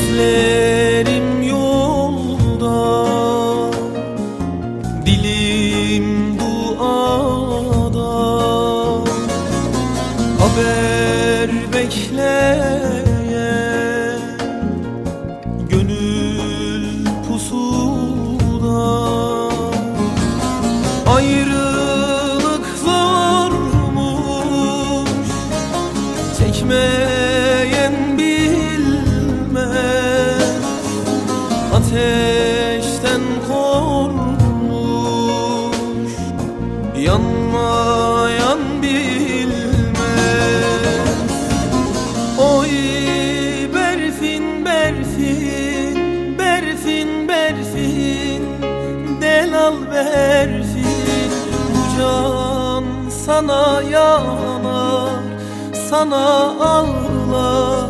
Gözlerim yolda, dilim duada, haber bekleyen gönül pusuda. Ayrılık zormuş, çekmeyen ateşten korkmuş, yanmayan bilmez. Oy Berfin, Berfin, Berfin, Berfin, Delal Berfin. Bu can sana yanar, sana ağlar,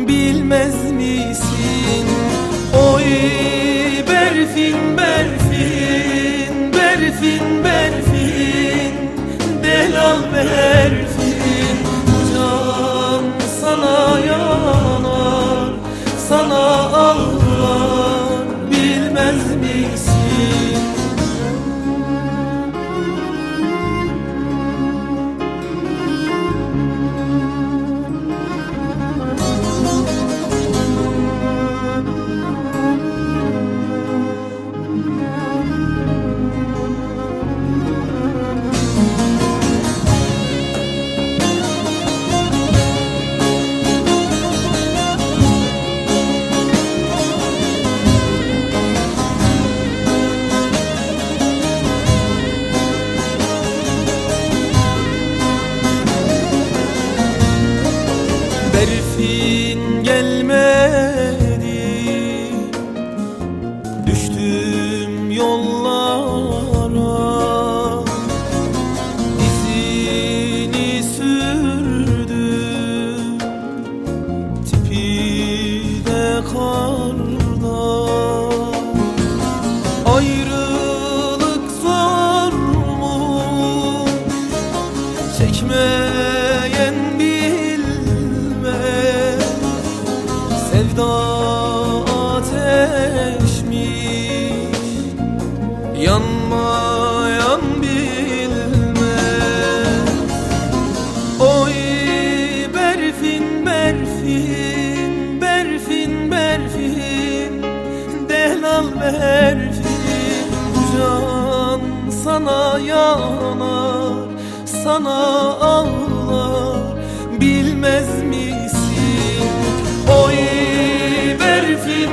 bilmez misin? Oy Berfin, Berfin, Berfin, Berfin, Delal Berfin. Bu can sana yanar, sana ağlar, bilmez misin? Berfin gelmedi, düştüm yollara, izini sürdüm, tipi de karda. Ayrılık zormuş, çekmeyen sevda ateşmiş, yanmayan bilmez. Oy Berfin, Berfin, Berfin, Berfin, Delal Berfin. Bu can sana yanar, sana ağlar, bilmez misin? Oy Berfin,